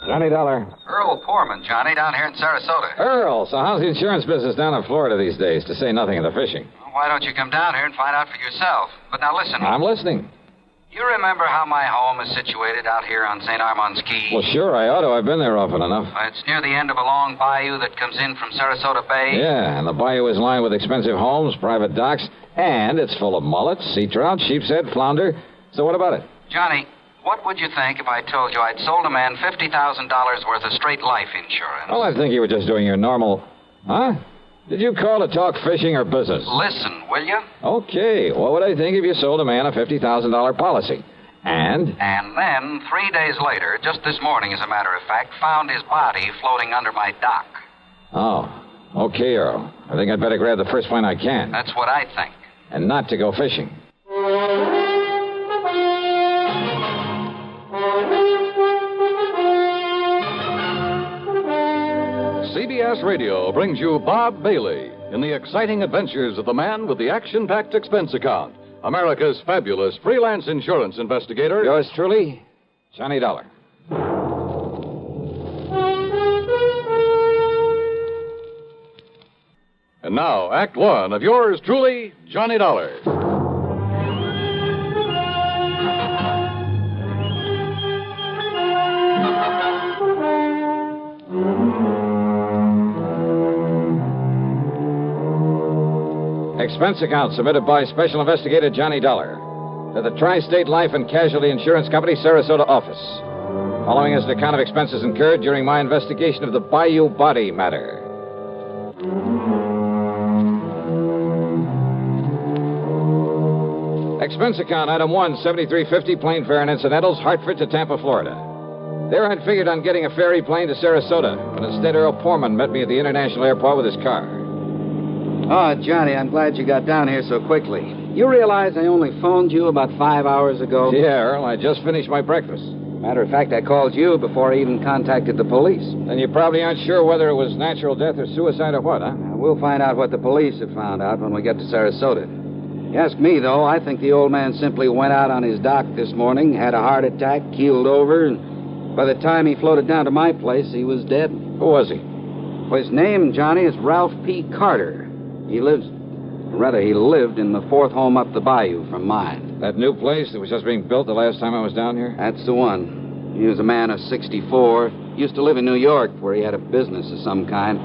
Johnny Dollar. Earl Poorman, Johnny, down here in Sarasota. Earl, so how's the insurance business down in Florida these days, to say nothing of the fishing? Well, why don't you come down here and find out for yourself? But now listen. I'm listening. You remember how my home is situated out here on St. Armand's Key? Well, sure, I ought to. I've been there often enough. It's near the end of a long bayou that comes in from Sarasota Bay. Yeah, and the bayou is lined with expensive homes, private docks, and it's full of mullets, sea trout, sheepshead, flounder. So what about it? Johnny, what would you think if I told you I'd sold a man $50,000 worth of straight life insurance? Well, I think you were just doing your normal... Huh? Did you call to talk fishing or business? Listen, will you? Okay. What would I think if you sold a man a $50,000 policy? And? And then, 3 days later, just this morning, as a matter of fact, found his body floating under my dock. Oh. Okay, Earl. I think I'd better grab the first plane I can. That's what I think. And not to go fishing. CBS Radio brings you Bob Bailey in the exciting adventures of the man with the action-packed expense account, America's fabulous freelance insurance investigator. Yours truly, Johnny Dollar. And now, Act One of yours truly, Johnny Dollar. Expense account submitted by Special Investigator Johnny Dollar to the Tri-State Life and Casualty Insurance Company, Sarasota office. Following is an account of expenses incurred during my investigation of the Bayou body matter. Expense account, item 1, $73.50, plane fare and incidentals, Hartford to Tampa, Florida. There I'd figured on getting a ferry plane to Sarasota, but instead Earl Poorman met me at the international airport with his car. Oh, Johnny, I'm glad you got down here so quickly. You realize I only phoned you about 5 hours ago? Yeah, Earl, I just finished my breakfast. Matter of fact, I called you before I even contacted the police. Then you probably aren't sure whether it was natural death or suicide or what, huh? We'll find out what the police have found out when we get to Sarasota. You ask me, though, I think the old man simply went out on his dock this morning, had a heart attack, keeled over, and by the time he floated down to my place, he was dead. Who was he? Well, his name, Johnny, is Ralph P. Carter. He lived in the fourth home up the bayou from mine. That new place that was just being built the last time I was down here? That's the one. He was a man of 64. Used to live in New York, where he had a business of some kind.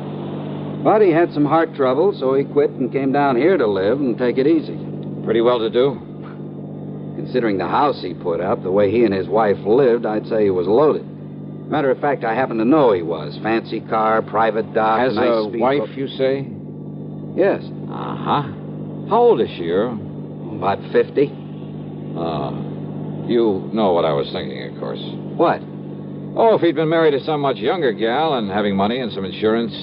But he had some heart trouble, so he quit and came down here to live and take it easy. Pretty well to do? Considering the house he put up, the way he and his wife lived, I'd say he was loaded. Matter of fact, I happen to know he was. Fancy car, private dock, Has nice a speedboat. wife, you say? Yes. Uh-huh. How old is she, Earl? About 50. You know what I was thinking, of course. What? Oh, if he'd been married to some much younger gal and having money and some insurance,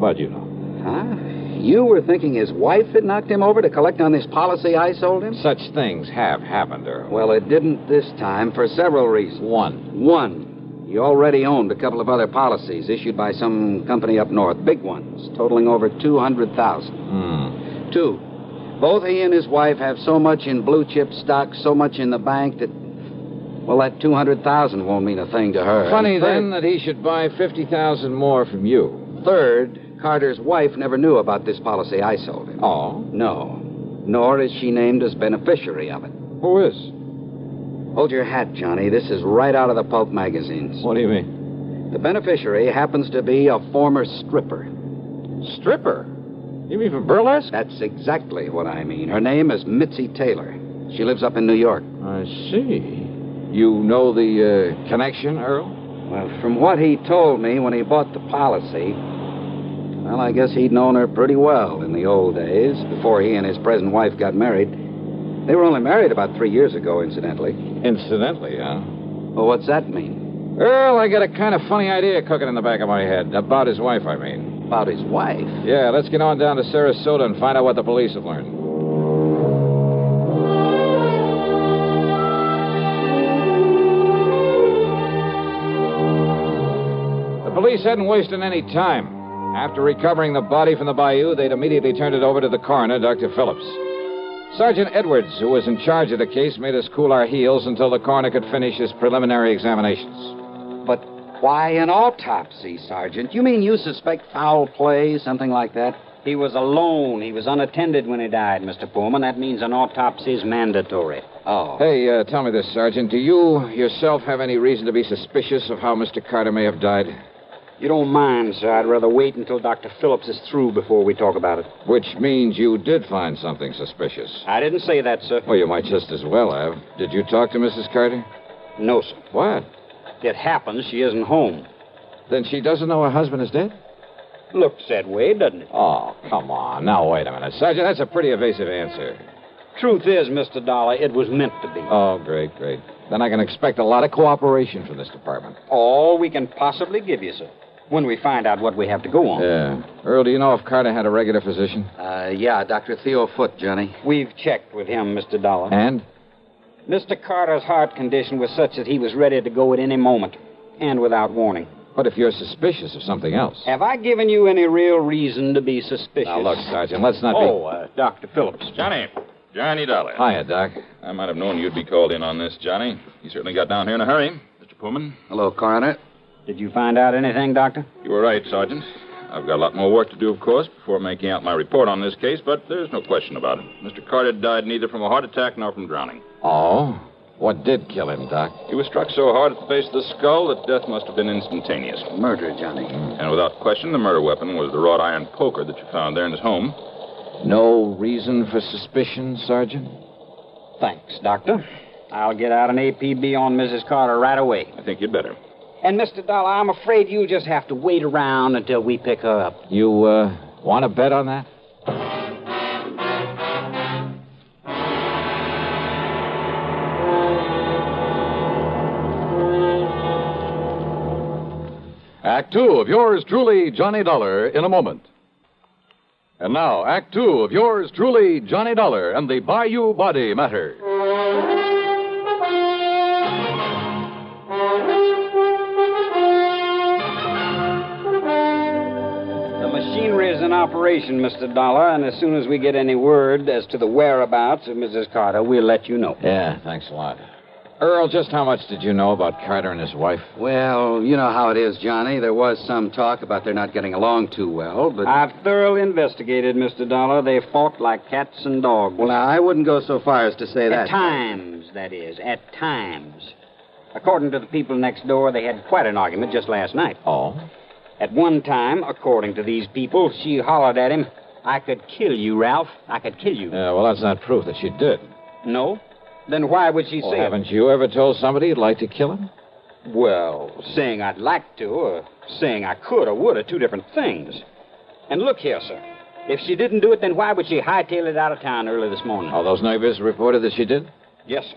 but you know. Huh? You were thinking his wife had knocked him over to collect on this policy I sold him? Such things have happened, Earl. Well, it didn't this time for several reasons. One. He already owned a couple of other policies issued by some company up north, big ones, totaling over $200,000. 2. Both he and his wife have so much in blue chip stock, so much in the bank that, well, that $200,000 won't mean a thing to her. Funny, then, that he should buy $50,000 more from you. Third, Carter's wife never knew about this policy I sold him. Oh? No. Nor is she named as beneficiary of it. Who is? Hold your hat, Johnny. This is right out of the pulp magazines. What do you mean? The beneficiary happens to be a former stripper. Stripper? You mean from burlesque? That's exactly what I mean. Her name is Mitzi Taylor. She lives up in New York. I see. You know the connection, Earl? Well, from what he told me when he bought the policy, well, I guess he'd known her pretty well in the old days, before he and his present wife got married. They were only married about 3 years ago, incidentally. Incidentally, huh? Well, what's that mean? Earl, I got a kind of funny idea cooking in the back of my head. About his wife, I mean. About his wife? Yeah, let's get on down to Sarasota and find out what the police have learned. The police hadn't wasted any time. After recovering the body from the bayou, they'd immediately turned it over to the coroner, Dr. Phillips. Sergeant Edwards, who was in charge of the case, made us cool our heels until the coroner could finish his preliminary examinations. But Why, an autopsy, Sergeant? You mean you suspect foul play, something like that? He was alone. He was unattended when he died, Mr. Pullman. That means an autopsy is mandatory. Oh. Hey, tell me this, Sergeant. Do you yourself have any reason to be suspicious of how Mr. Carter may have died? You don't mind, sir. I'd rather wait until Dr. Phillips is through before we talk about it. Which means you did find something suspicious. I didn't say that, sir. Well, you might just as well have. Did you talk to Mrs. Carter? No, sir. What? It happens she isn't home. Then she doesn't know her husband is dead? Looks that way, doesn't it? Oh, come on. Now, wait a minute. Sergeant, that's a pretty evasive answer. Truth is, Mr. Dollar, it was meant to be. Oh, great. Then I can expect a lot of cooperation from this department. All we can possibly give you, sir, when we find out what we have to go on. Yeah. Earl, do you know if Carter had a regular physician? Yeah, Dr. Theo Foote, Johnny. We've checked with him, Mr. Dollar. And? Mr. Carter's heart condition was such that he was ready to go at any moment, and without warning. What if you're suspicious of something else? Have I given you any real reason to be suspicious? Now, look, Sergeant, let's not be... Dr. Phillips. Johnny Dollar. Hiya, Doc. I might have known you'd be called in on this, Johnny. You certainly got down here in a hurry. Mr. Pullman. Hello, Coroner. Did you find out anything, Doctor? You were right, Sergeant. I've got a lot more work to do, of course, before making out my report on this case, but there's no question about it. Mr. Carter died neither from a heart attack nor from drowning. Oh? What did kill him, Doc? He was struck so hard at the base of the skull that death must have been instantaneous. Murder, Johnny. And without question, the murder weapon was the wrought iron poker that you found there in his home. No reason for suspicion, Sergeant? Thanks, Doctor. I'll get out an APB on Mrs. Carter right away. I think you'd better. And, Mr. Dollar, I'm afraid you'll just have to wait around until we pick her up. You, want to bet on that? Act two of yours truly, Johnny Dollar, in a moment. And now, Act two of yours truly, Johnny Dollar, and the Bayou Body Matter. The machinery is in operation, Mr. Dollar, and as soon as we get any word as to the whereabouts of Mrs. Carter, we'll let you know. Yeah, thanks a lot. Earl, just how much did you know about Carter and his wife? Well, you know how it is, Johnny. There was some talk about their not getting along too well, but... I've thoroughly investigated, Mr. Dollar. They fought like cats and dogs. Well, now, I wouldn't go so far as to say that. At times, that is. At times. According to the people next door, they had quite an argument just last night. Oh? At one time, according to these people, she hollered at him, "I could kill you, Ralph. I could kill you." Yeah, well, that's not proof that she did. No? Then why would she say it? Haven't you ever told somebody you'd like to kill him? Well, saying I'd like to, or saying I could or would are two different things. And look here, sir. If she didn't do it, then why would she hightail it out of town early this morning? All those neighbors reported that she did? Yes, sir.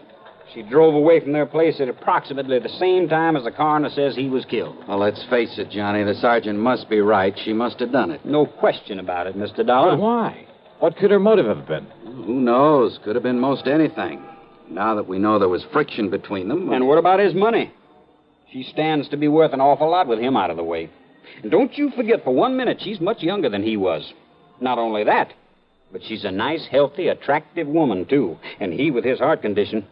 She drove away from their place at approximately the same time as the coroner says he was killed. Well, let's face it, Johnny. The sergeant must be right. She must have done it. No question about it, Mr. Dollar. But why? What could her motive have been? Who knows? Could have been most anything. Now that we know there was friction between them... And what about his money? She stands to be worth an awful lot with him out of the way. And don't you forget for 1 minute she's much younger than he was. Not only that, but she's a nice, healthy, attractive woman, too. And he, with his heart condition,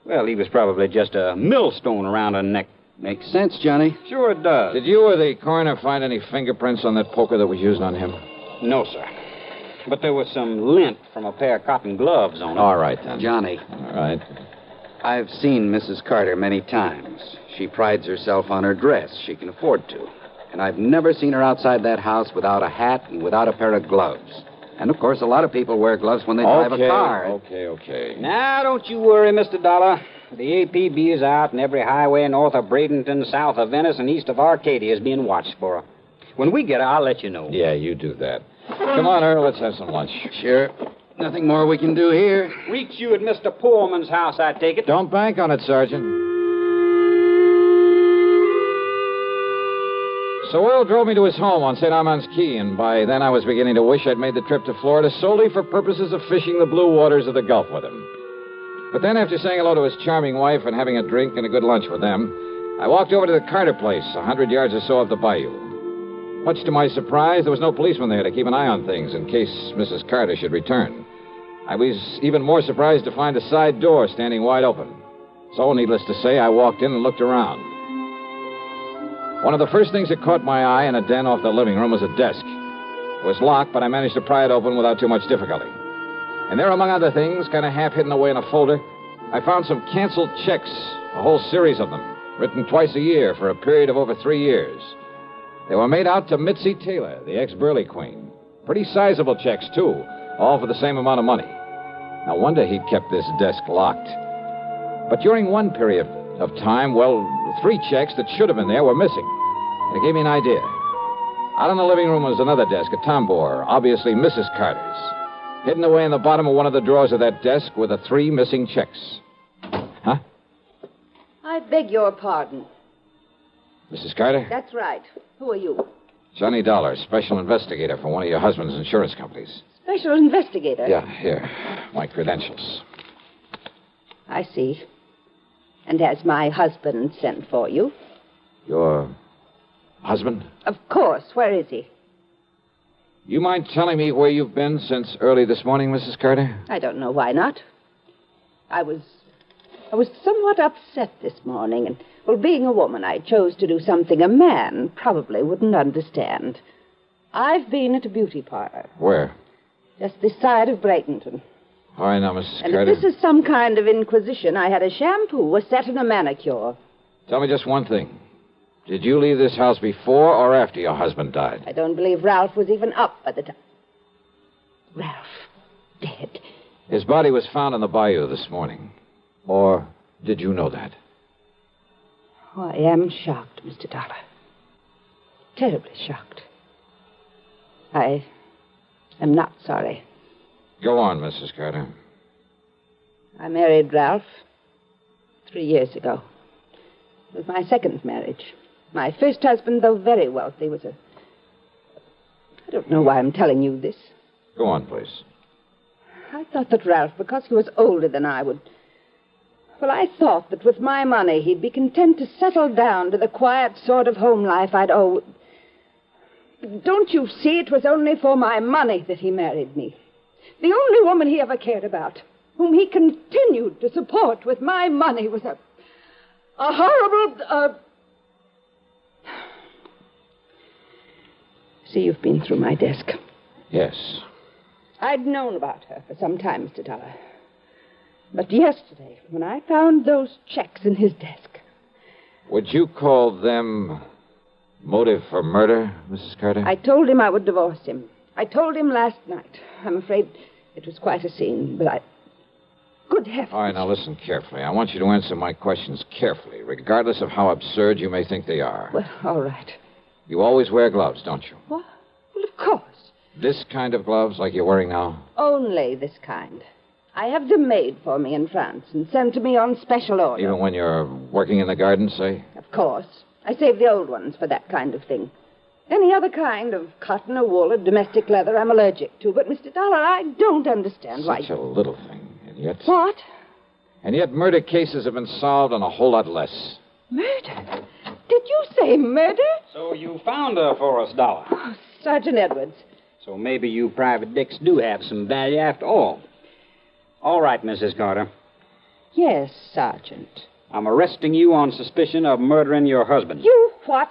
well, he was probably just a millstone around her neck. Makes sense, Johnny. Sure it does. Did you or the coroner find any fingerprints on that poker that was used on him? No, sir. But there was some lint from a pair of cotton gloves on it. All right, then. Johnny. All right. I've seen Mrs. Carter many times. She prides herself on her dress. She can afford to. And I've never seen her outside that house without a hat and without a pair of gloves. And, of course, a lot of people wear gloves when they drive a car. Okay. Now, don't you worry, Mr. Dollar. The APB is out, and every highway north of Bradenton, south of Venice, and east of Arcadia is being watched for her. When we get her, I'll let you know. Yeah, you do that. Come on, Earl, let's have some lunch. Sure. Nothing more we can do here. Reach you at Mr. Pullman's house, I take it. Don't bank on it, Sergeant. So Earl drove me to his home on St. Armand's Key, and by then I was beginning to wish I'd made the trip to Florida solely for purposes of fishing the blue waters of the Gulf with him. But then, after saying hello to his charming wife and having a drink and a good lunch with them, I walked over to the Carter place, 100 yards or so up the bayou. Much to my surprise, there was no policeman there to keep an eye on things in case Mrs. Carter should return. I was even more surprised to find a side door standing wide open. So, needless to say, I walked in and looked around. One of the first things that caught my eye in a den off the living room was a desk. It was locked, but I managed to pry it open without too much difficulty. And there, among other things, kind of half hidden away in a folder, I found some canceled checks, a whole series of them, written twice a year for a period of over 3 years. They were made out to Mitzi Taylor, the ex-Burley Queen. Pretty sizable checks, too, all for the same amount of money. No wonder he'd kept this desk locked. But during one period of time, 3 checks that should have been there were missing. It gave me an idea. Out in the living room was another desk, a tambour, obviously Mrs. Carter's. Hidden away in the bottom of one of the drawers of that desk were the 3 missing checks. Huh? I beg your pardon. Mrs. Carter? That's right. Who are you? Johnny Dollar, special investigator for one of your husband's insurance companies. Special investigator? Yeah, here. My credentials. I see. And has my husband sent for you? Your husband? Of course. Where is he? You mind telling me where you've been since early this morning, Mrs. Carter? I don't know why not. I was somewhat upset this morning, and, well, being a woman, I chose to do something a man probably wouldn't understand. I've been at a beauty parlor. Where? Just this side of Bradenton. All right, now, Mrs. And Carter. if this is some kind of inquisition, I had a shampoo, a set, and a manicure. Tell me just one thing. Did you leave this house before or after your husband died? I don't believe Ralph was even up at the time. Ralph, dead. His body was found in the Bayou this morning. Or did you know that? Oh, I am shocked, Mr. Dollar. Terribly shocked. I am not sorry. Go on, Mrs. Carter. I married Ralph 3 years ago. It was my second marriage. My first husband, though very wealthy, was I don't know why I'm telling you this. Go on, please. I thought that Ralph, because he was older than I would... Well, I thought that with my money, he'd be content to settle down to the quiet sort of home life I'd owe. Don't you see, it was only for my money that he married me. The only woman he ever cared about, whom he continued to support with my money, was a horrible... See, you've been through my desk. Yes. I'd known about her for some time, Mr. Dollar. But yesterday, when I found those checks in his desk... Would you call them motive for murder, Mrs. Carter? I told him I would divorce him. I told him last night. I'm afraid it was quite a scene, but Good heavens. All right, now listen carefully. I want you to answer my questions carefully, regardless of how absurd you may think they are. Well, all right. You always wear gloves, don't you? What? Well, of course. This kind of gloves, like you're wearing now? Only this kind. I have them made for me in France and sent to me on special order. Even when you're working in the garden, say? Of course. I save the old ones for that kind of thing. Any other kind of cotton or wool or domestic leather I'm allergic to. But, Mr. Dollar, I don't understand why... Such a little thing, and yet... What? And yet murder cases have been solved on a whole lot less. Murder? Did you say murder? So you found her for us, Dollar. Oh, Sergeant Edwards. So maybe you private dicks do have some value after all. All right, Mrs. Carter. Yes, Sergeant. I'm arresting you on suspicion of murdering your husband. You what?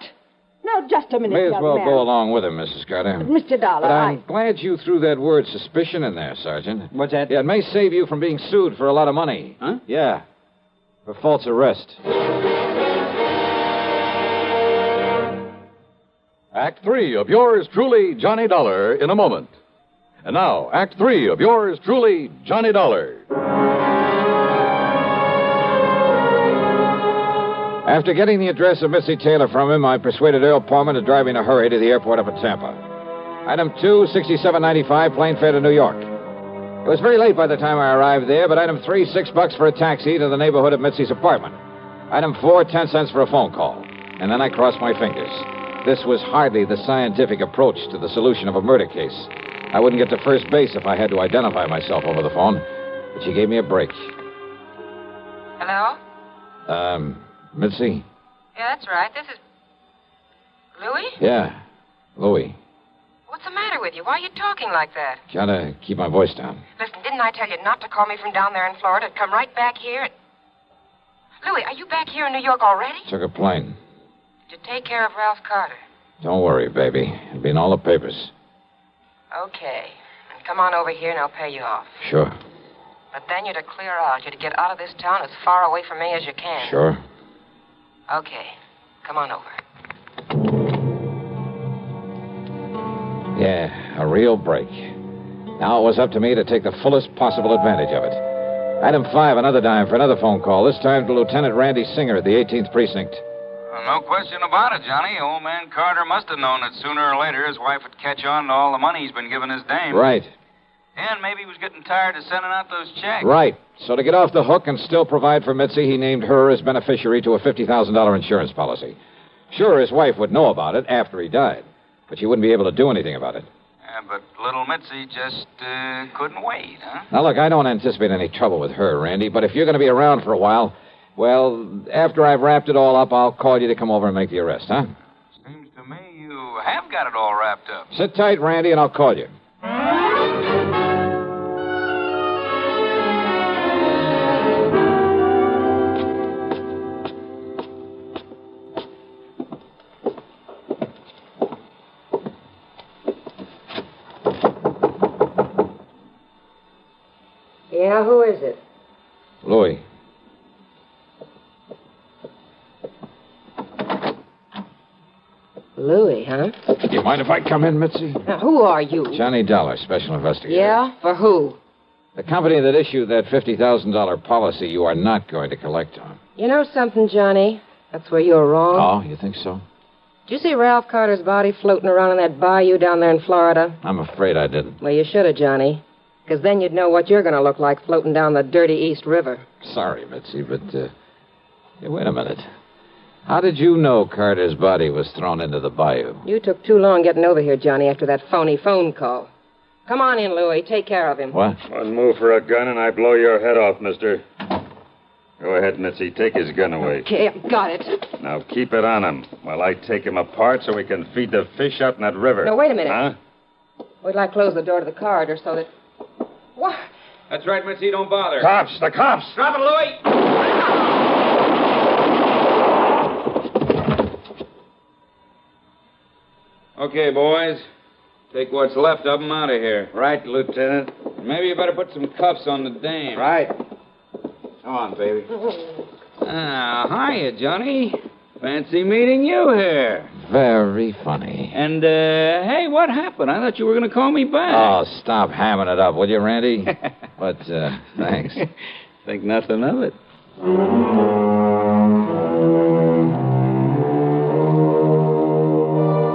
Now, just a minute, May as young well man. go along with him, Mrs. Carter. But, Mr. Dollar, But I'm glad you threw that word suspicion in there, Sergeant. What's that? Yeah, it may save you from being sued for a lot of money. Huh? Yeah. For false arrest. Act 3 of yours truly, Johnny Dollar, in a moment. And now, Act 3 of yours truly, Johnny Dollar. After getting the address of Missy Taylor from him, I persuaded Earl Palmer to drive me in a hurry to the airport up at Tampa. Item 2, $67.95, plane fare to New York. It was very late by the time I arrived there, but item 3, $6 for a taxi to the neighborhood of Mitzi's apartment. Item 4, 10 cents for a phone call. And then I crossed my fingers. This was hardly the scientific approach to the solution of a murder case. I wouldn't get to first base if I had to identify myself over the phone. But she gave me a break. Hello? Mitzi? Yeah, that's right. This is... Louis? Yeah, Louis. What's the matter with you? Why are you talking like that? Gotta keep my voice down. Listen, didn't I tell you not to call me from down there in Florida? Come right back here. Louis, are you back here in New York already? Took a plane. Did you take care of Ralph Carter? Don't worry, baby. It'll be in all the papers. Okay. And come on over here and I'll pay you off. Sure. But then you're to clear out. You're to get out of this town as far away from me as you can. Sure. Okay. Come on over. Yeah, a real break. Now it was up to me to take the fullest possible advantage of it. Item 5, another dime for another phone call, this time to Lieutenant Randy Singer at the 18th Precinct. No question about it, Johnny. Old man Carter must have known that sooner or later his wife would catch on to all the money he's been giving his dame. Right. And maybe he was getting tired of sending out those checks. Right. So to get off the hook and still provide for Mitzi, he named her as beneficiary to a $50,000 insurance policy. Sure, his wife would know about it after he died, but she wouldn't be able to do anything about it. Yeah, but little Mitzi just couldn't wait, huh? Now, look, I don't anticipate any trouble with her, Randy, but if you're going to be around for a while, well, after I've wrapped it all up, I'll call you to come over and make the arrest, huh? Seems to me you have got it all wrapped up. Sit tight, Randy, and I'll call you. Yeah, who is it? Louis. Louis, huh? Do you mind if I come in, Mitzi? Now, who are you? Johnny Dollar, special investigator. Yeah? For who? The company that issued that $50,000 policy you are not going to collect on. You know something, Johnny? That's where you're wrong. Oh, you think so? Did you see Ralph Carter's body floating around in that bayou down there in Florida? I'm afraid I didn't. Well, you should have, Johnny. Because then you'd know what you're going to look like floating down the dirty East River. Sorry, Mitzi, but, hey, wait a minute. How did you know Carter's body was thrown into the bayou? You took too long getting over here, Johnny, after that phony phone call. Come on in, Louis. Take care of him. What? One move for a gun and I blow your head off, mister. Go ahead, Mitzi. Take his gun away. Okay, I've got it. Now keep it on him while I take him apart so we can feed the fish out in that river. No, wait a minute. Huh? Wait till I close the door to the corridor so that... What? That's right, Mitzi. Don't bother. Cops! The cops! Drop it, Louis! Okay, boys. Take what's left of them out of here. Right, Lieutenant. Maybe you better put some cuffs on the dame. Right. Come on, baby. Hiya, Johnny. Fancy meeting you here. Very funny. And, hey, what happened? I thought you were going to call me back. Oh, stop hamming it up, will you, Randy? But, thanks. Think nothing of it.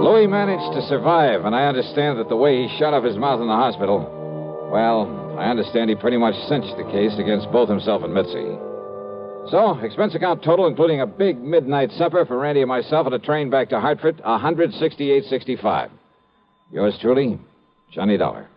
Louis managed to survive, and I understand that the way he shut off his mouth in the hospital, well, I understand he pretty much cinched the case against both himself and Mitzi. So, expense account total, including a big midnight supper for Randy and myself and a train back to Hartford, $168.65. Yours truly, Johnny Dollar.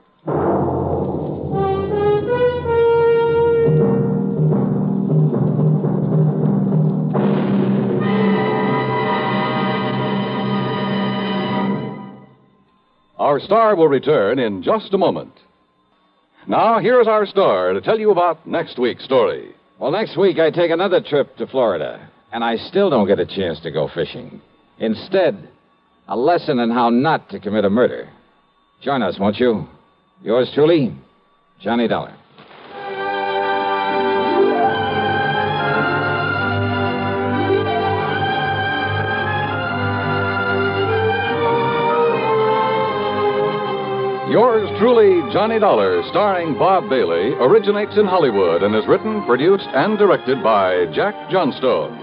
Our star will return in just a moment. Now, here's our star to tell you about next week's story. Well, next week I take another trip to Florida, and I still don't get a chance to go fishing. Instead, a lesson in how not to commit a murder. Join us, won't you? Yours truly, Johnny Dollar. Yours truly, Johnny Dollar, starring Bob Bailey, originates in Hollywood and is written, produced, and directed by Jack Johnstone.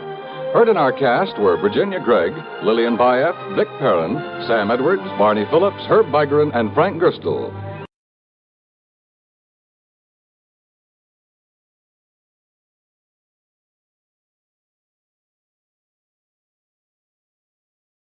Heard in our cast were Virginia Gregg, Lillian Bayef, Vic Perrin, Sam Edwards, Barney Phillips, Herb Vigran, and Frank Gerstle.